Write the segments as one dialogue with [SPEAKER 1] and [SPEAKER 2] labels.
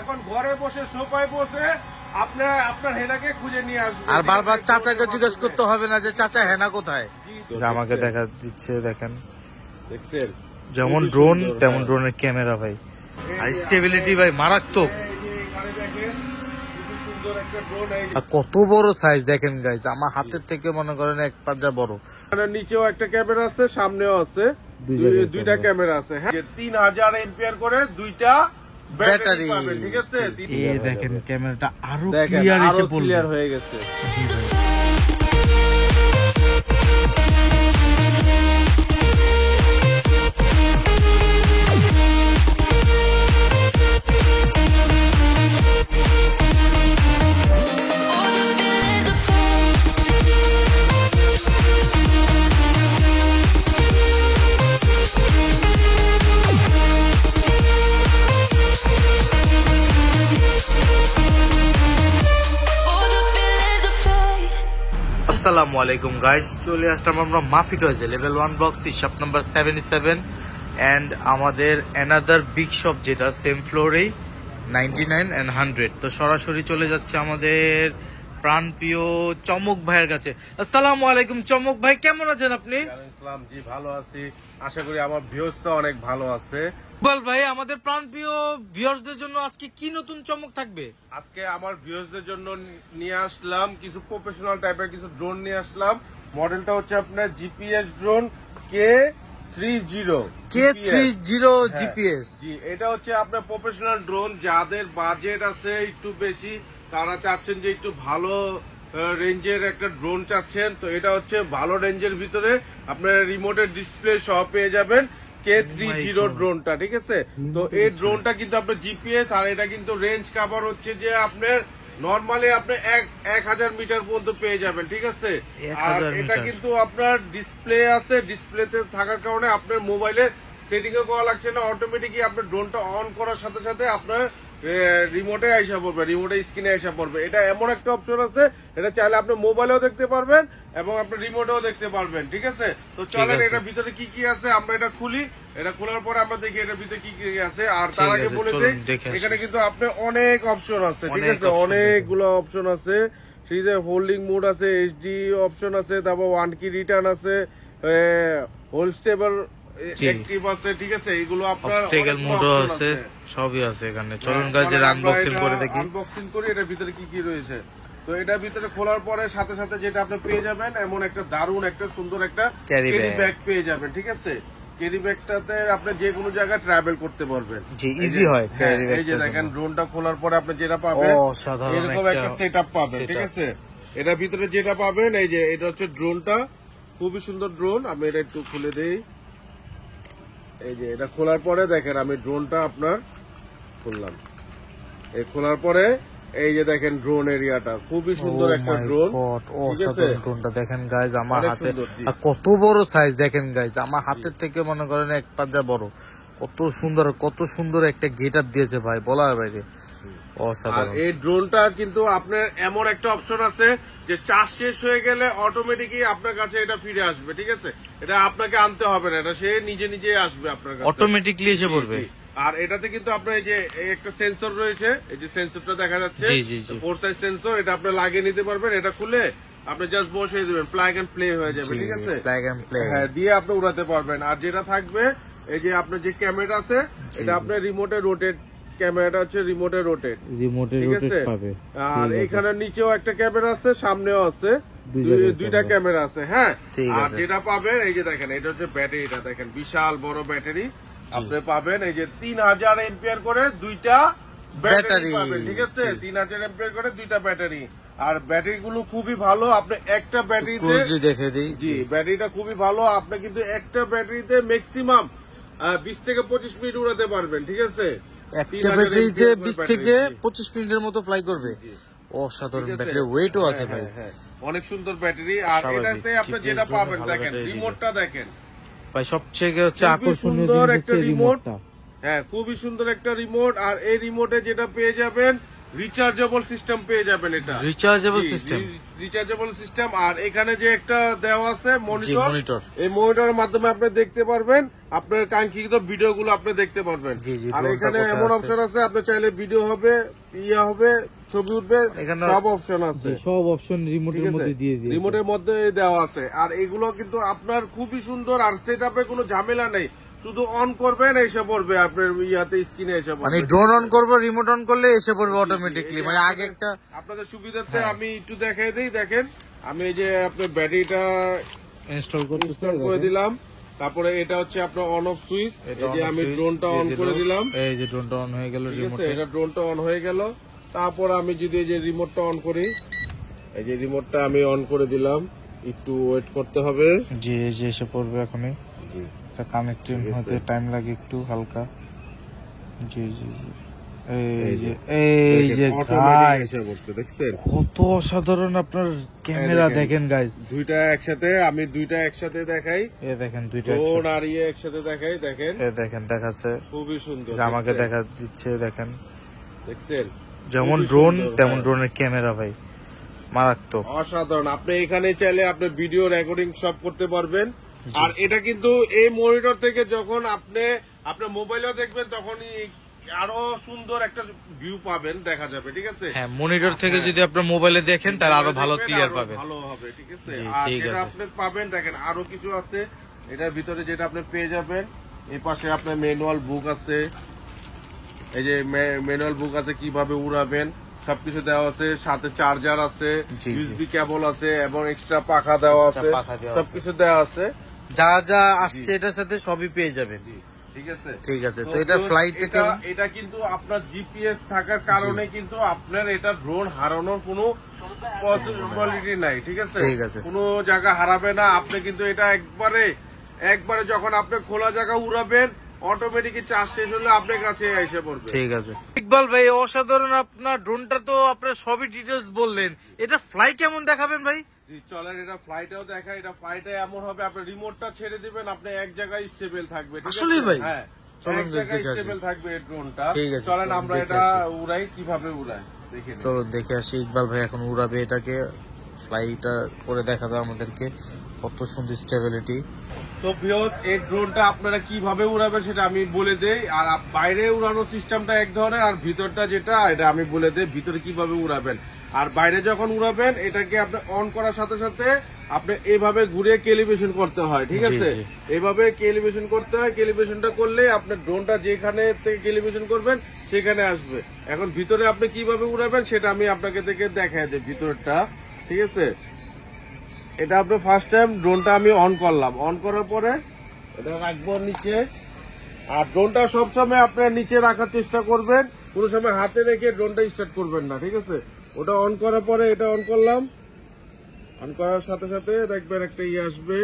[SPEAKER 1] এখন ঘরে বসে সোফায় বসে আপনার হেনাকে খুঁজে নিয়ে আসবেন।
[SPEAKER 2] আর বারবার চাচাকে জিজ্ঞেস করতে হবে না যে চাচা হেনা কোথায়। আমাকে দেখা দিচ্ছে, দেখেন
[SPEAKER 1] দেখছেন
[SPEAKER 2] যেমন ড্রোন তেমন ড্রোনের ক্যামেরা ভাই, আর স্টেবিলিটি ভাই মারাত্মক। আর কত বড় সাইজ দেখেন গাইস, আমার হাতের থেকে মনে করেন এক পাঞ্জা বড়।
[SPEAKER 1] নিচেও একটা ক্যামেরা আছে, সামনেও আছে, দুইটা ক্যামেরা আছে। হ্যাঁ 3000 এম্পিয়ার করে দুইটা ব্যাটারি পাবেন, ঠিক আছে।
[SPEAKER 2] এই দেখেন ক্যামেরাটা আরো
[SPEAKER 1] ক্লিয়ার হয়ে গেছে।
[SPEAKER 2] আসসালামু আলাইকুম গাইস, চলে আসলাম আমরা মাফি টয়েজে level 1 box shop number 77 and আমাদের অ্যানাদার বিগ শপ যেটা সেম ফ্লোরেই 99 এন্ড 100। তো সরাসরি চলে যাচ্ছে আমাদের প্রাণপ্রিয় চমক ভাইয়ের কাছে। আসসালামু আলাইকুম চমক ভাই, কেমন আছেন আপনি?
[SPEAKER 1] আসসালাম জি, ভালো আছি, আশা করি আমার ভিউয়ার্সরা অনেক ভালো আছে।
[SPEAKER 2] বল ভাই, আমাদের প্রাণপ্রিয় ভিউয়ার্সদের জন্য আজকে কি নতুন চমক থাকবে?
[SPEAKER 1] আজকে আমার ভিউয়ার্সদের জন্য নিয়ে আসলাম কিছু প্রফেশনাল টাইপের কিছু ড্রোন নিয়ে আসলাম। মডেলটা হচ্ছে আপনার জিপিএস ড্রোন
[SPEAKER 2] K30 জিপিএস।
[SPEAKER 1] জি, এটা হচ্ছে আপনার প্রফেশনাল ড্রোন। যাদের বাজেট আছে একটু বেশি, তারা চাচ্ছেন যে একটু ভালো রেঞ্জের একটা ড্রোন চাচ্ছেন, তো এটা হচ্ছে ভালো রেঞ্জের ভিতরে আপনার রিমোটের ডিসপ্লে সহ পেয়ে যাবেন K30 ড্রোনটা, ঠিক আছে। তো এই ড্রোনটা কিন্তু আপনার জিপিএস, আর এটা কিন্তু রেঞ্জ কভার হচ্ছে যে আপনার নরমালি আপনি 1000 মিটার পর্যন্ত পেয়ে যাবেন, ঠিক আছে। আর এটা কিন্তু আপনার ডিসপ্লে আছে, ডিসপ্লেতে থাকার কারণে আপনার মোবাইলে সেটিং এ করা লাগছে না, অটোমেটিকই আপনার ড্রোনটা অন করার সাথে সাথে আপনার রিমোটে আইসা পড়বে, রিমোটে স্ক্রিনে আইসা পড়বে। এটা এমন একটা অপশন আছে, এটা চাইলে আপনি মোবাইলেও দেখতে পারবেন এবং আপনার রিমোটেও দেখতে পারবেন, ঠিক আছে। তো চলেন এটার ভিতরে কি কি আছে আমরা এটা খুলি। এটা খোলার পরে আমরা দেখি এটার ভিতরে কি কি আছে। আর তার আগে বলে দেই, এখানে কিন্তু আপনার অনেক অপশন আছে, ঠিক আছে, অনেকগুলো অপশন আছে। সিরিজে হোল্ডিং মোড আছে, এইচডি অপশন আছে, তারপর 1 কি রিটার্ন আছে, হোল্ড স্টেবল অ্যাক্টিভ আছে, ঠিক আছে। এগুলো আপনার
[SPEAKER 2] অবস্টেকেল মোডও আছে, সবই আছে এখানে। চলুন গাইস এর আনবক্সিং করে দেখি।
[SPEAKER 1] আনবক্সিং করি এটার ভিতরে কি কি রয়েছে। তো এটার ভিতরে খোলার পরে সাথে সাথে যেটা আপনি পেয়ে যাবেন, এমন একটা দারুণ একটা সুন্দর একটা ক্যারি ব্যাগ পেয়ে যাবেন, ঠিক আছে। ক্যারি ব্যাগটাতে আপনি যে কোনো জায়গায় ট্রাভেল করতে পারবেন,
[SPEAKER 2] জি ইজি হয় ক্যারি ব্যাগ।
[SPEAKER 1] এই যে দেখেন ড্রোনটা খোলার পরে আপনি যেটা পাবেন এরকম একটা সেটআপ পাবেন, ঠিক আছে। এটার ভিতরে যেটা পাবেন, এই যে এটা হচ্ছে ড্রোনটা, খুবই সুন্দর ড্রোন। আমি এটা একটু খুলে দেই। এই যে এটা খোলার পরে দেখেন আমি ড্রোনটা আপনার খুললাম। এই খোলার পরে এই যে দেখেন ড্রোন এরিয়াটা, খুবই সুন্দর একটা ড্রোন, ঠিক আছে।
[SPEAKER 2] ড্রোনটা দেখেন গাইস, আমার হাতে কত বড় সাইজ দেখেন গাইস, আমার হাতের থেকে মনে করেন এক পাঞ্জা বড়। কত সুন্দর একটা গেটআপ দিয়েছে ভাই, বলার বাইরে অসাধারণ।
[SPEAKER 1] এই ড্রোনটা কিন্তু আপনার এমন একটা অপশন আছে যে চার্জ শেষ হয়ে গেলে অটোমেটিকই আপনার কাছে এটা ফিরে আসবে, ঠিক আছে। এটা আপনাকে আনতে হবে না, এটা সে নিজে নিজেই আসবে আপনার কাছে,
[SPEAKER 2] অটোমেটিকলি এসে পড়বে।
[SPEAKER 1] আর এটাতে কিন্তু আপনার এই যে একটা সেন্সর রয়েছে, এই যে সেন্সরটা দেখা যাচ্ছে 4 সাইজ সেন্সর, এটা আপনি লাগিয়ে নিতে পারবেন। এটা খুলে আপনি জাস্ট বসিয়ে দিবেন, প্লাগ এন্ড প্লে হয়ে যাবে, ঠিক আছে।
[SPEAKER 2] প্লাগ এন্ড প্লে
[SPEAKER 1] হ্যাঁ, দিয়ে আপনি উড়াতে পারবেন। আর যেটা থাকবে, এই যে আপনার যে ক্যামেরা আছে, এটা আপনার রিমোটে রোটেট, ক্যামেরাটা হচ্ছে রিমোটে রোটেট, ঠিক আছে। আর এখানে নিচেও একটা ক্যামেরা আছে, সামনেও আছে, দুইটা ক্যামেরা আছে। হ্যাঁ, আর যেটা পাবেন এই যে দেখেন, এটা হচ্ছে ব্যাটারিটা দেখেন, বিশাল বড় ব্যাটারি আপনি পাবেন। এই যে 3000 এম্পিয়ার করে দুইটা ব্যাটারি পাবেন, ঠিক আছে। 3000 এম্পিয়ার করে দুইটা ব্যাটারি। আর ব্যাটারি গুলো খুবই ভালো, আপনি একটা ব্যাটারিতে
[SPEAKER 2] দেখে দিই,
[SPEAKER 1] জি ব্যাটারিটা খুবই ভালো। আপনি কিন্তু একটা ব্যাটারিতে ম্যাক্সিমাম 20 থেকে 25 মিনিট উড়াতে পারবেন, ঠিক আছে।
[SPEAKER 2] একটা ব্যাটারিতে 20 থেকে 25 মিনিটের মতো ফ্লাই করবে। অসাধারণ ব্যাটারি, ওয়েটও আছে ভাই,
[SPEAKER 1] অনেক সুন্দর ব্যাটারি। আর এটাতে আপনি যেটা পাবেন দেখেন, রিমোটটা দেখেন
[SPEAKER 2] ভাই, সবচেয়ে হচ্ছে আকর্ষণীয়
[SPEAKER 1] একটা রিমোট। হ্যাঁ, খুবই সুন্দর একটা রিমোট। আর এই রিমোটে যেটা পেয়ে যাবেন, রিচার্জেবল সিস্টেম পেয়ে যাবেন। এটা
[SPEAKER 2] রিচার্জেবল সিস্টেম,
[SPEAKER 1] রিচার্জেবল সিস্টেম। আর এখানে যে একটা দেওয়া আছে
[SPEAKER 2] মনিটর,
[SPEAKER 1] এই মনিটরের মাধ্যমে আপনি দেখতে পারবেন আপনার কাঙ্ক্ষিত ভিডিওগুলো আপনি দেখতে পারবেন। আর এখানে এমন অপশন আছে আপনি চাইলে ভিডিও হবে, হবে, ছবি উঠবে, সব অপশন আছে,
[SPEAKER 2] সব অপশন রিমোটের মধ্যে দিয়ে দিয়েছে,
[SPEAKER 1] রিমোটের মধ্যে দেওয়া আছে। আর এগুলো কিন্তু আপনার খুবই সুন্দর, আর সেটআপে কোনো ঝামেলা নেই, শুধু অন করবেন এসে পড়বে আপনার ইয়াতে, স্ক্রিনে এসে পড়বে।
[SPEAKER 2] মানে ড্রোন অন করব, রিমোট অন করলে এসে পড়বে অটোমেটিক্যালি। মানে আগে একটা
[SPEAKER 1] আপনাদের সুবিধার্থে আমি একটু দেখাই দেই। দেখেন আমি এই যে আপনার ব্যাটারিটা
[SPEAKER 2] ইনস্টল
[SPEAKER 1] করে দিলাম, তারপরে এটা হচ্ছে আপনার অন অফ সুইচ। এই যে আমি ড্রোনটা অন করে দিলাম,
[SPEAKER 2] এই যে ড্রোনটা অন হয়ে গেল, রিমোট,
[SPEAKER 1] এটা ড্রোনটা অন হয়ে গেল। তারপর আমি যদি এই যে রিমোটটা অন করি, এই যে রিমোটটা আমি অন করে দিলাম, একটু ওয়েট করতে হবে।
[SPEAKER 2] জি, এই যে এসে পড়বে এখনই।
[SPEAKER 1] জি,
[SPEAKER 2] এটা কানেক্টিং হতে টাইম লাগে একটু হালকা। জি জি জি, এই যে গাইস
[SPEAKER 1] দেখছেন
[SPEAKER 2] কত অসাধারণ আপনার ক্যামেরা, দেখেন গাইস।
[SPEAKER 1] আমি দুইটা একসাথে দেখাই,
[SPEAKER 2] এই দেখেন দুইটা
[SPEAKER 1] ড্রোন আর একসাথে দেখাই, দেখেন
[SPEAKER 2] এই দেখেন দেখাচ্ছে,
[SPEAKER 1] খুবই সুন্দর।
[SPEAKER 2] আমাকে দেখা দিচ্ছে, দেখেন
[SPEAKER 1] দেখছেন
[SPEAKER 2] যেমন ড্রোন তেমন ড্রোনের ক্যামেরা ভাই মারাত্মক,
[SPEAKER 1] অসাধারণ। আপনি এখানে চাইলে আপনি ভিডিও রেকর্ডিং সব করতে পারবেন। আর এটা কিন্তু এই মনিটর থেকে যখন আপনি আপনার মোবাইলেও দেখবেন তখনই আরো সুন্দর একটা ভিউ পাবেন, দেখা যাবে, ঠিক আছে।
[SPEAKER 2] হ্যাঁ, মনিটর থেকে যদি আপনার মোবাইলে দেখেন তাহলে আরো ভালো ক্লিয়ার পাবেন,
[SPEAKER 1] ভালো হবে, ঠিক আছে। আর এটা আপনি পাবেন, দেখেন আরো কিছু আছে এটার ভিতরে, যেটা আপনি পেয়ে যাবেন। এই পাশে আপনার ম্যানুয়াল বুক আছে, এই যে ম্যানুয়াল বুক আছে কিভাবে উড়াবেন, সবকিছু দেওয়া আছে। সাথে চার্জার আছে, ইউএসবি কেবল আছে, এবং এক্সট্রা পাখা দেওয়া আছে, সবকিছু দেওয়া আছে।
[SPEAKER 2] যা যা আসছে এটার সাথে সবই পেয়ে যাবেন,
[SPEAKER 1] ঠিক আছে,
[SPEAKER 2] ঠিক আছে। তো এটা ফ্লাইট থেকে
[SPEAKER 1] এটা কিন্তু আপনার জিপিএস থাকার কারণে কিন্তু আপনার এটা ড্রোন হারানোর কোনো পসিবিলিটি নাই, ঠিক আছে, কোনো জায়গা হারাবে না। আপনি কিন্তু এটা একবারে যখন আপনি খোলা জায়গা উড়াবেন, অটোমেটিক চার্জ শেষ হলে আপনার কাছে এসে পড়বে,
[SPEAKER 2] ঠিক আছে। ইকবাল ভাই অসাধারণ, আপনার ড্রোনটা তো আপনার সবই ডিটেলস বললেন, এটা ফ্লাই কেমন দেখাবেন ভাই?
[SPEAKER 1] চলেন এটা ফ্লাইটেও দেখা। এটা ফ্লাইটে এমন হবে আপনি রিমোটটা ছেড়ে দিবেন, আপনি এক জায়গায় স্টেবল থাকবে,
[SPEAKER 2] আসলে ভাই
[SPEAKER 1] হ্যাঁ, এক জায়গায় স্টেবল থাকবে এই ড্রোনটা। চলেন আমরা এটা উড়াই, কিভাবে উড়াই দেখে নিই।
[SPEAKER 2] চলো দেখে আসি। ইকবাল ভাই এখন উড়াবে এটাকে, ফ্লাইটা করে দেখাবে আমাদেরকে কত সুন্দর স্টেবিলিটি।
[SPEAKER 1] তো ভিউয়ার্স, এই ড্রোনটা আপনারা কিভাবে উড়াবেন সেটা আমি বলে দেই। আর বাইরে উড়ানোর সিস্টেমটা এক ধরনের, আর ভিতরটা যেটা এটা আমি বলে দেই ভিতরে কিভাবে উড়াবেন। আর বাইরে যখন উড়াবেন এটাকে আপনি অন করার সাথে সাথে আপনি এইভাবে ঘুরে ক্যালিব্রেশন করতে হয়, ঠিক আছে, এইভাবে ক্যালিব্রেশন করতে হয়। ক্যালিব্রেশনটা করলে আপনার ড্রোনটা যেখানে থেকে ক্যালিব্রেশন করবেন সেখানে আসবে। এখন ভিতরে আপনি কিভাবে উড়াবেন সেটা আমি আপনাকে দেখাই দিই ভিতরটা, ঠিক আছে। এটা আপনি ফার্স্ট টাইম ড্রোনটা আমি অন করলাম, অন করার পরে এটা রাখবো নিচে। আর ড্রোনটা সবসময় আপনার নিচে রাখার চেষ্টা করবেন, কোনো সময় হাতে রেখে ড্রোনটা স্টার্ট করবেন না, ঠিক আছে। ওটা অন করার পরে এটা অন করলাম, অন করার সাথে সাথে দেখবেন একটা আসবে,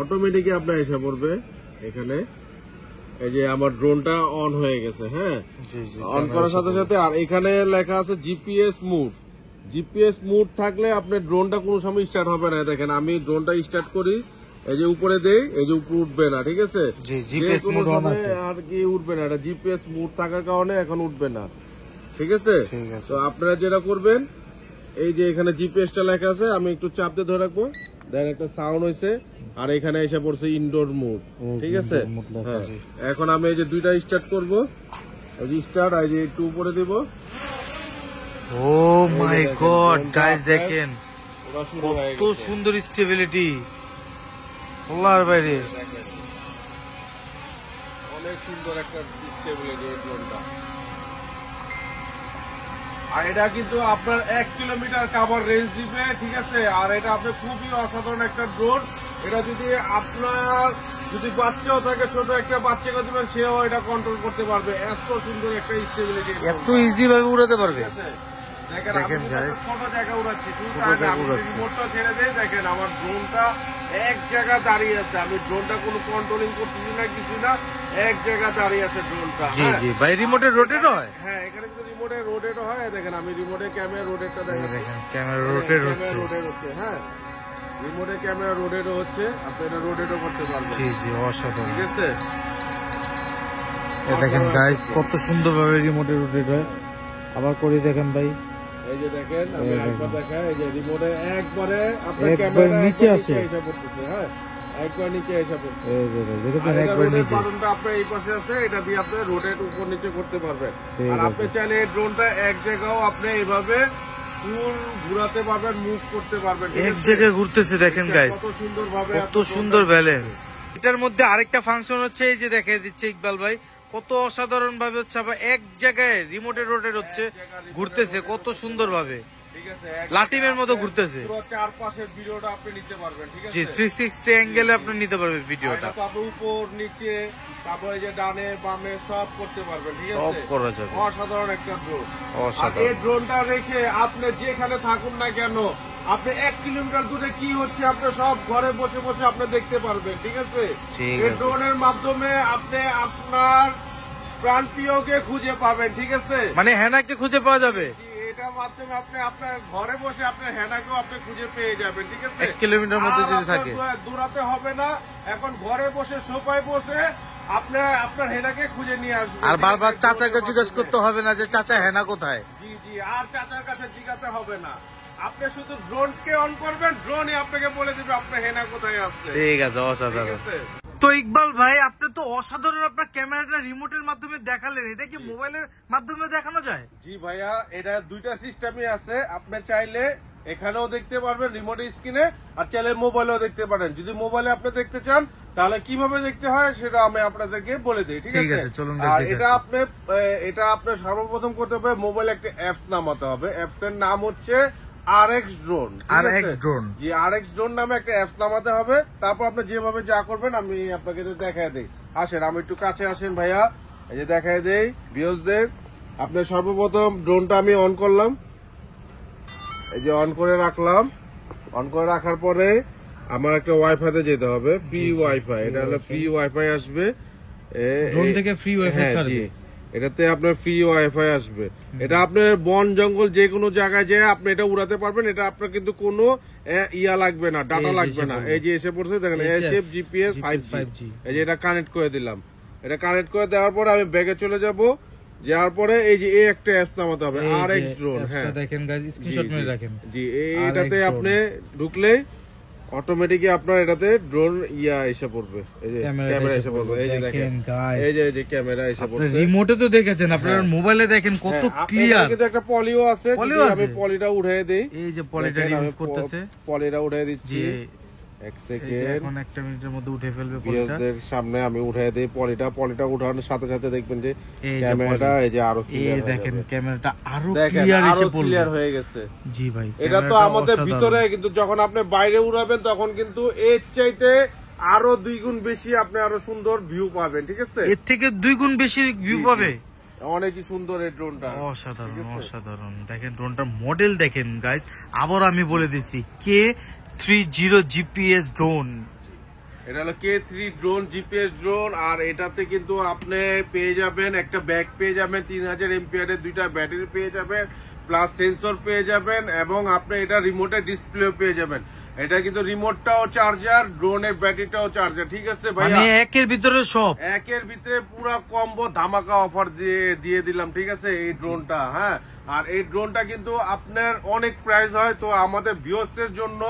[SPEAKER 1] অটোমেটিক আপনার এসে পড়বে এখানে। এই যে আমার ড্রোনটা অন হয়ে গেছে, হ্যাঁ, অন করার সাথে সাথে। আর এখানে লেখা আছে জিপিএস মুড। জিপিএস মুড থাকলে আপনার ড্রোনটা কোনো সময় স্টার্ট হবে না। দেখেন আমি ড্রোনটা স্টার্ট করি, এই যে উপরে দেই, এই যে উপরে উঠবে না, ঠিক আছে, আর কি উঠবে না, এটা জিপিএস মুড থাকার কারণে এখন উঠবে না, ঠিক আছে। তো আপনারা যেটা করবেন, এই যে এখানে জিপিএসটা লেখা আছে, আমি একটু চাপ দিয়ে ধরে রাখবো, দেখেন একটা সাউন্ড হয়েছে, আর এখানে এসে পড়ছে ইনডোর মুড, ঠিক আছে। হ্যাঁ, এখন আমি এই যে দুইটা স্টার্ট করবো, এই যে স্টার্ট, এই যে একটু উপরে দিব।
[SPEAKER 2] ও মাই গড গাইস, দেখেন কত সুন্দর স্টেবিলিটি, বলার বাইরে,
[SPEAKER 1] অনেক সুন্দর একটা স্টেবিলিটি এই ড্রোনটা। আর এটা কিন্তু আপনার 1 কিলোমিটার কাভার রেঞ্জ দিবে, ঠিক আছে। আর এটা আপনি খুবই অসাধারণ একটা ড্রোন। এটা যদি আপনার বাচ্চাও থাকে, ছোট একটা বাচ্চাকে দিবেন, সেও এটা কন্ট্রোল করতে পারবে, এত সুন্দর একটা স্টেবিলিটি,
[SPEAKER 2] এত ইজি ভাবে উড়াতে পারবে।
[SPEAKER 1] দেখেন ছোট জায়গা উড়াচ্ছি, রিমোটটা ছেড়ে দিয়ে দেখেন আমার ড্রোনটা এক জায়গা দাঁড়িয়ে আছে। আমি ড্রোনটা কোনো কন্ট্রোলিং করতেছি না, কিছু না, এক জায়গা দাঁড়িয়ে আছে ড্রোনটা।
[SPEAKER 2] জি জি ভাই, রিমোটে রোটেটও হয়।
[SPEAKER 1] হ্যাঁ, এখানে কিন্তু রিমোটে রোটেটও হয়। দেখেন আমি রিমোটে ক্যামেরা রোটেটটা দেখেন,
[SPEAKER 2] ক্যামেরা রোটেট
[SPEAKER 1] হচ্ছে, হ্যাঁ, রিমোটে ক্যামেরা রোটেটও হচ্ছে, আপনি এটা রোটেটও করতে পারবেন।
[SPEAKER 2] জি জি, অসাধারণ,
[SPEAKER 1] ঠিক আছে।
[SPEAKER 2] দেখেন গাইস কত সুন্দর ভাবে রিমোটে রোটেট হয়। আবার করে দেখেন ভাই,
[SPEAKER 1] এই যে দেখেন আমি একবার দেখাই, এই যে রিমোটে একবারে আপনার
[SPEAKER 2] একবার
[SPEAKER 1] ক্যামেরা
[SPEAKER 2] নিচে
[SPEAKER 1] নিচে
[SPEAKER 2] আসে।
[SPEAKER 1] এসে পড়তেছে। হ্যাঁ, একবার নিচে এসে পড়ছে।
[SPEAKER 2] এই যে দেখেন
[SPEAKER 1] আর এটা
[SPEAKER 2] একবার
[SPEAKER 1] রোটেট
[SPEAKER 2] নিচে।
[SPEAKER 1] বাটনটা আপনার এই পাশে আছে, এটা দিয়ে আপনি রোটেট উপর নিচে করতে পারবেন।
[SPEAKER 2] ঠিক
[SPEAKER 1] আর
[SPEAKER 2] আছে।
[SPEAKER 1] আপনি চাইলে এই ড্রোনটা এক জায়গাও আপনি এইভাবে ফুল ঘোরাতে পারবেন, মুভ করতে পারবেন। ঠিক
[SPEAKER 2] এক
[SPEAKER 1] আছে?
[SPEAKER 2] জায়গায় ঘুরতেছে দেখেন গাইস,
[SPEAKER 1] কত সুন্দর ভাবে
[SPEAKER 2] কত সুন্দর ব্যালেন্স। এটার মধ্যে আরেকটা ফাংশন হচ্ছে, এই যে দেখে দিচ্ছে ইকবাল ভাই, কত অসাধারণ ভাবে হচ্ছে আবার এক জায়গায় রিমোটে রোটেট হচ্ছে, ঘুরতেছে কত সুন্দর ভাবে,
[SPEAKER 1] ঠিক আছে,
[SPEAKER 2] লাটিমের মতো ঘুরতেছে।
[SPEAKER 1] পুরো চারপাশের ভিডিওটা আপনি নিতে পারবেন। ঠিক
[SPEAKER 2] জি,
[SPEAKER 1] আছে,
[SPEAKER 2] 360 অ্যাঙ্গেলে আপনি নিতে পারবেন ভিডিওটা,
[SPEAKER 1] এটা তো আপনি উপর নিচে তারপরে যে ডানে বামে সব করতে পারবেন। ঠিক
[SPEAKER 2] সব
[SPEAKER 1] আছে,
[SPEAKER 2] করা যাবে।
[SPEAKER 1] অসাধারণ একটা ড্রোন। আর
[SPEAKER 2] অসাধারণ।
[SPEAKER 1] এই ড্রোনটা রেখে আপনি যেখানে থাকুন না কেন, আপনি 1 কিলোমিটার দূরে কি হচ্ছে আপনি সব ঘরে বসে বসে আপনি দেখতে পারবেন। ঠিক আছে,
[SPEAKER 2] ঠিক
[SPEAKER 1] এই
[SPEAKER 2] আছে।
[SPEAKER 1] ড্রোনের মাধ্যমে আপনি আপনার প্রাণপ্রিয়কে খুঁজে পাবেন। ঠিক আছে,
[SPEAKER 2] মানে হেনাকে খুঁজে পাওয়া যাবে
[SPEAKER 1] এটার মাধ্যমে আপনি আপনার ঘরে বসে আপনার হেনাকেও আপনি খুঁজে পেয়ে যাবেন। ঠিক আছে,
[SPEAKER 2] 1 কিলোমিটার মধ্যে
[SPEAKER 1] আর
[SPEAKER 2] যদি
[SPEAKER 1] আপনার
[SPEAKER 2] থাকে।
[SPEAKER 1] দৌড়াতে হবে না, এখন ঘরে বসে সোফায় বসে আপনি আপনার হেনাকে খুঁজে নিয়ে আসবেন।
[SPEAKER 2] আর
[SPEAKER 1] ঠিক
[SPEAKER 2] বারবার
[SPEAKER 1] আছে?
[SPEAKER 2] চাচাকে জিজ্ঞেস করতে হবে না যে চাচা হেনা কোথায়।
[SPEAKER 1] জি জি, আর চাচার কাছে জিজ্ঞাসা হবে না, আপনি শুধু ড্রোনকে অন করবেন, ড্রোনই আপনাকে বলে দিবে আপনার হেনা কোথায় আসছে।
[SPEAKER 2] ঠিক আছে,
[SPEAKER 1] ঠিক
[SPEAKER 2] অসাধারণ।
[SPEAKER 1] আছে,
[SPEAKER 2] তো ইকবাল ভাই, আপনি তো অসাধারণ আপনার ক্যামেরাটা রিমোটের মাধ্যমে দেখালেন, এটা কি মোবাইলের মাধ্যমে দেখানো যায়?
[SPEAKER 1] জি ভাইয়া, এটা দুইটা সিস্টেমই আছে। আপনি চাইলে এখানেও দেখতে পারবেন রিমোট স্ক্রিনে, আর চাইলে মোবাইলেও দেখতে পারেন। যদি মোবাইলে আপনি দেখতে চান তাহলে কিভাবে দেখতে হয় সেটা আমি আপনাদেরকে বলে দিই। ঠিক
[SPEAKER 2] ঠিক
[SPEAKER 1] আছে,
[SPEAKER 2] আছে, চলুন
[SPEAKER 1] আর
[SPEAKER 2] দেখে
[SPEAKER 1] এটা
[SPEAKER 2] আসি।
[SPEAKER 1] এটা আপনি সর্বপ্রথম করতে হবে, মোবাইলে একটা অ্যাপ নামাতে হবে। অ্যাপটার নাম হচ্ছে RX ড্রোন।
[SPEAKER 2] RX drone।
[SPEAKER 1] জি, RX ড্রোন নামে একটা অ্যাপ নামাতে হবে। তারপর আপনি যেভাবে যা করবেন আমি আপনাকে দেখায় দিই। আসেন, আমি একটু কাছে আসেন ভাইয়া, এই যে দেখায় দেই ভিউয়ার্সদের। আপনি সর্বপ্রথম ড্রোনটা আমি অন করলাম, এই যে অন করে রাখলাম। অন করে রাখার পরে আমার একটা ওয়াইফাইতে যেতে হবে, ফ্রি ওয়াইফাই। এটা হলো ফ্রি ওয়াইফাই আসবে।
[SPEAKER 2] ড্রোন থেকে ফ্রি ওয়াইফাই
[SPEAKER 1] হ্যাঁ,
[SPEAKER 2] ছাড়বে।
[SPEAKER 1] জি, এটাতে আপনার ফ্রি ওয়াইফাই আসবে। এটা আপনার বন জঙ্গল যে কোনো জায়গায় যেয়ে আপনি এটা উড়াতে পারবেন। এটা আপনার কিন্তু কোনো ইয়া লাগবে না, ডাটা
[SPEAKER 2] এই যে
[SPEAKER 1] লাগবে
[SPEAKER 2] এসে
[SPEAKER 1] না।
[SPEAKER 2] পড়বে।
[SPEAKER 1] এই যে এসে পড়ছে দেখেন, HF GPS 5G। এই যে এটা কানেক্ট করে দিলাম। এটা কানেক্ট করে দেওয়ার পরে আমি ব্যাগে চলে যাব। যাওয়ার পরে এই যে এই একটা অ্যাপ নামাতে হবে,
[SPEAKER 2] এই যে
[SPEAKER 1] RX ড্রোন।
[SPEAKER 2] অ্যাপটা
[SPEAKER 1] হ্যাঁ,
[SPEAKER 2] দেখেন গাইস,
[SPEAKER 1] জি,
[SPEAKER 2] স্ক্রিনশট মেরে
[SPEAKER 1] জি,
[SPEAKER 2] রাখেন।
[SPEAKER 1] জি,
[SPEAKER 2] RX
[SPEAKER 1] এটাতে
[SPEAKER 2] drone।
[SPEAKER 1] আপনি ঢুকলেই অটোমেটিকই আপনার এটাতে ড্রোন ইয়া এসে পড়বে। এই যে
[SPEAKER 2] ক্যামেরাটা
[SPEAKER 1] ক্যামেরা
[SPEAKER 2] এসে
[SPEAKER 1] এসে পড়বে।
[SPEAKER 2] পড়বে।
[SPEAKER 1] এই যে
[SPEAKER 2] দেখেন
[SPEAKER 1] দেখেন,
[SPEAKER 2] guys।
[SPEAKER 1] এই যে ক্যামেরা এসে
[SPEAKER 2] আপনার
[SPEAKER 1] পড়ছে।
[SPEAKER 2] রিমোটে তো দেখেছেন, আপনার
[SPEAKER 1] হ্যাঁ।
[SPEAKER 2] মোবাইলে দেখেন কত
[SPEAKER 1] হ্যাঁ, এখানে
[SPEAKER 2] ক্লিয়ার।
[SPEAKER 1] কিন্তু একটা পলিও আছে।
[SPEAKER 2] পলিও
[SPEAKER 1] যদি
[SPEAKER 2] আছে।
[SPEAKER 1] আমি পলিটা উঠিয়ে দেই,
[SPEAKER 2] এই যে পলিটা
[SPEAKER 1] দেখেন, আমি
[SPEAKER 2] রিমুভ করতেছে।
[SPEAKER 1] পলিটা উঠিয়ে দিচ্ছি।
[SPEAKER 2] জি,
[SPEAKER 1] এক
[SPEAKER 2] এই যে
[SPEAKER 1] সেকেন্ড,
[SPEAKER 2] এখন 1 মিনিটের মধ্যে উঠে ফেলবে পলিটা।
[SPEAKER 1] ভিউয়ারদের সামনে আমি উঠিয়ে দেই পলিটা উঠানোর সাথে সাথে দেখবেন যে
[SPEAKER 2] এই যে
[SPEAKER 1] ক্যামেরাটা
[SPEAKER 2] পলি।
[SPEAKER 1] এই যে আরো
[SPEAKER 2] এই
[SPEAKER 1] ক্লিয়ার হয়ে
[SPEAKER 2] দেখেন
[SPEAKER 1] যাবে।
[SPEAKER 2] ক্যামেরাটা আরো
[SPEAKER 1] দেখেন
[SPEAKER 2] ক্লিয়ার
[SPEAKER 1] আরো
[SPEAKER 2] এসে পড়বে।
[SPEAKER 1] ক্লিয়ার হয়ে গেছে।
[SPEAKER 2] জি ভাই,
[SPEAKER 1] এটা তো
[SPEAKER 2] ক্যামেরাটা
[SPEAKER 1] আমাদের
[SPEAKER 2] অসাধারণ।
[SPEAKER 1] ভিতরে, কিন্তু যখন আপনি বাইরে উড়াবেন তখন কিন্তু এর চাইতে আরো 2 গুণ বেশি আপনি আরো সুন্দর ভিউ পাবেন। ঠিক আছে,
[SPEAKER 2] এর থেকে 2 গুণ বেশি ভিউ
[SPEAKER 1] জি,
[SPEAKER 2] পাবে।
[SPEAKER 1] অনেকই সুন্দর এই ড্রোনটা।
[SPEAKER 2] অসাধারণ,
[SPEAKER 1] ঠিক আছে?
[SPEAKER 2] অসাধারণ। দেখেন ড্রোনটার মডেল দেখেন গাইস, আবার আমি বলে দিচ্ছি, K30 GPS ড্রোন।
[SPEAKER 1] এটা হলো K3 ড্রোন, জিপিএস ড্রোন। আর এটাতে কিন্তু আপনি পেয়ে যাবেন একটা ব্যাগ পেয়ে যাবেন, 3000 এমপিআর এর 2টা ব্যাটারি পেয়ে যাবেন, প্লাস সেন্সর পেয়ে যাবেন, এবং আপনি এটা রিমোটের ডিসপ্লেও পেয়ে যাবেন। এটা কিন্তু রিমোটটাও চার্জার, ড্রোনের ব্যাটারিটাও চার্জার। ঠিক আছে ভাইয়া,
[SPEAKER 2] মানে একের ভিতরে সব।
[SPEAKER 1] একের ভিতরে পুরো কম্বো ধামাকা অফার দিয়ে দিলাম। ঠিক আছে, এই ড্রোনটা। হ্যাঁ, আর এই ড্রোনটা কিন্তু আপনার অনেক প্রাইস হয়, তো আমাদের ভিউয়ার্সদের জন্য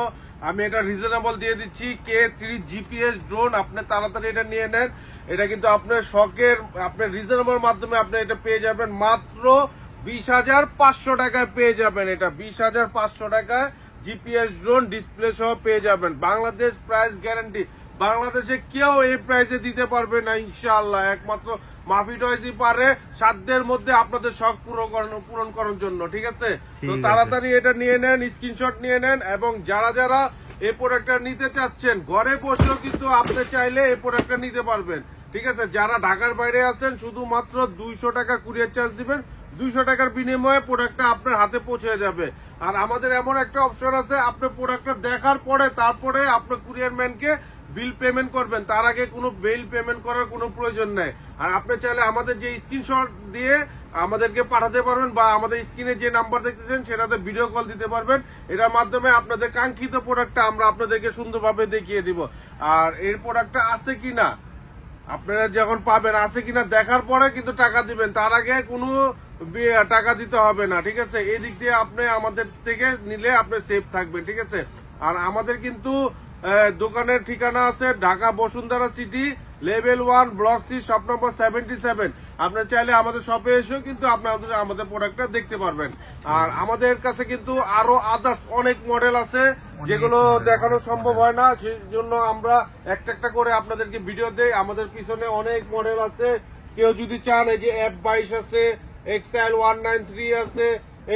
[SPEAKER 1] আমি এটা রিজনেবল দিয়ে দিচ্ছি। K3 GPS ড্রোন, আপনি তাড়াতাড়ি এটা নিয়ে নেন। এটা কিন্তু আপনার শখের, আপনার রিজনেবল মাধ্যমে আপনি এটা পেয়ে যাবেন মাত্র 20,500 টাকায় পেয়ে যাবেন। এটা 20,500 টাকায় জিপিএস ড্রোন ডিসপ্লে সহ পেয়ে যাবেন। বাংলাদেশ প্রাইস গ্যারান্টি, বাংলাদেশে কেউ এই প্রাইসে দিতে পারবে না ইনশাআল্লাহ। একমাত্র মাফি টয়সই পারে সাধ্যের মধ্যে আপনাদের শখ পূরণ করার জন্য। ঠিক আছে, তো
[SPEAKER 2] আছে।
[SPEAKER 1] তাড়াতাড়ি এটা নিয়ে নেন, স্ক্রিনশট নিয়ে নেন। এবং যারা যারা এই প্রোডাক্টটা নিতে চাচ্ছেন, ঘরে বসেও কিন্তু আপনি চাইলে এই প্রোডাক্টটা নিতে পারবেন। ঠিক আছে, যারা ঢাকার বাইরে আছেন শুধুমাত্র 200 টাকা কুরিয়ার চার্জ দিবেন। 200 টাকার বিনিময়ে প্রোডাক্টটা আপনার হাতে পৌঁছে যাবে। আর আমাদের এমন একটা অপশন আছে, আপনি প্রোডাক্টটা দেখার পরে তারপরে আপনার কুরিয়ার ম্যানকে বিল পেমেন্ট করবেন, তার আগে কোনো বিল পেমেন্ট করার কোনো প্রয়োজন নেই। আর আপনি চাইলে আমাদের যে স্ক্রিনশট দিয়ে আমাদেরকে পাঠাতে পারবেন, বা আমাদের স্ক্রিনে যে নাম্বার দেখতেছেন সেটাতে ভিডিও কল দিতে পারবেন। এটার মাধ্যমে আপনাদের কাঙ্ক্ষিত প্রোডাক্টটা আমরা আপনাদেরকে সুন্দরভাবে দেখিয়ে দিব। আর এর প্রোডাক্টটা আছে কিনা আপনারা যখন পাবেন আছে কিনা দেখার পরে কিন্তু টাকা দিবেন, তার আগে কোনো টাকা দিতে হবে না, ঠিক আছে। এই দিক দিয়ে আপনি আমাদের থেকে নিলে আপনি সেফ থাকবেন, ঠিক আছে। আর আমাদের কিন্তু দোকানের ঠিকানা আছে Dhaka Bashundhara city, level 1, block C, shop number 77। আপনি চাইলে আমাদের শপে এসেও কিন্তু আপনারা আমাদের প্রোডাক্টটা দেখতে পারবেন। আর আমাদের কাছে কিন্তু আরো আদার্স অনেক মডেল আছে যেগুলো দেখানো সম্ভব হয় না, সেই জন্য আমরা একটা একটা করে আপনাদেরকে ভিডিও দেই। আমাদের পিছনে অনেক মডেল আছে, কেউ যদি চান এই যে F22 আছে, XL 193 আছে,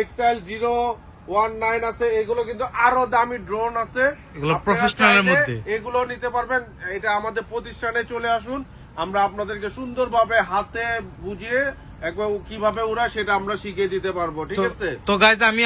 [SPEAKER 1] XL 019 আছে, এগুলো কিন্তু আরো দামি ড্রোন আছে,
[SPEAKER 2] এগুলো
[SPEAKER 1] আপনারা
[SPEAKER 2] প্রফেশনালের
[SPEAKER 1] চাইলে
[SPEAKER 2] মধ্যে।
[SPEAKER 1] এগুলো নিতে পারবেন। এটা আমাদের প্রতিষ্ঠানে চলে আসুন, আমরা আপনাদেরকে সুন্দরভাবে হাতে বুঝিয়ে একবার কিভাবে উড়ায় সেটা আমরা শিখিয়ে দিতে পারবো, ঠিক আছে।
[SPEAKER 2] তো গাইজ আমি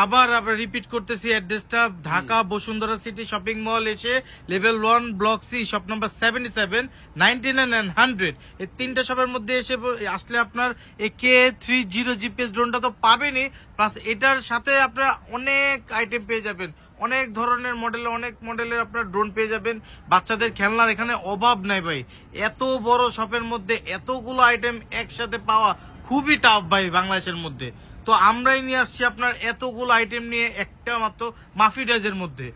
[SPEAKER 2] আবার রিপিট করতেছি অ্যাড্রেসটা, Dhaka Bashundhara city shopping mall এসে level 1 block C shop number 77, 99 and 100 এই তিনটা শপের মধ্যে এসে আসলে আপনার AK30 জিপিএস ড্রোনটা তো পাবেনই, প্লাস এটার সাথে আপনারা অনেক আইটেম পেয়ে যাবেন, অনেক ধরনের অনেক মডেলের আপনার ড্রোন পেয়ে যাবেন। বাচ্চাদের খেলনার এখানে অভাব নাই ভাই, এত বড় শপের মধ্যে এতগুলো আইটেম একসাথে পাওয়া খুবই টাফ ভাই বাংলাদেশের মধ্যে। তো আমরাই নিয়ে আসছি আপনার এতগুলো আইটেম নিয়ে একটা মাত্র মাফি ডয়েজের মধ্যে।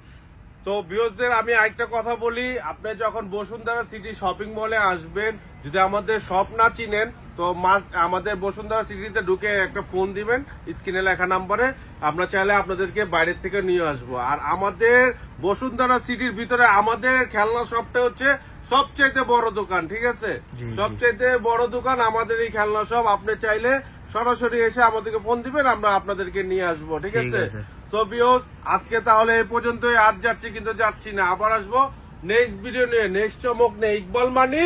[SPEAKER 1] তো ভিউয়ারদের আমি আরেকটা কথা বলি, আপনি যখন বসুন্ধরা সিটি শপিং মলে আসবেন, যদি আমাদের শপ না চিনেন তো আমাদের বসুন্ধরা সিটিতে ঢুকে একটা ফোন দিবেন স্ক্রিনে লেখা নাম্বারে, আমরা চাইলে আপনাদেরকে বাইরের থেকে নিয়ে আসবো। আর আমাদের বসুন্ধরা সিটির ভিতরে আমাদের খেলনা শপটা হচ্ছে সবচাইতে বড় দোকান, ঠিক আছে। সবচাইতে বড় দোকান আমাদের এই খেলনা শপ, আপনি চাইলে সরাসরি এসে আমাদেরকে ফোন দিবেন, আমরা আপনাদেরকে নিয়ে আসবো, ঠিক আছে। তো ভিউয়ার্স আজকে তাহলে এই পর্যন্তই, আজ যাচ্ছি কিন্তু যাচ্ছি না, আবার আসবো নেক্সট ভিডিও নিয়ে, নেক্সট চমক নেই, ইকবাল মানি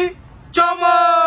[SPEAKER 2] চমক।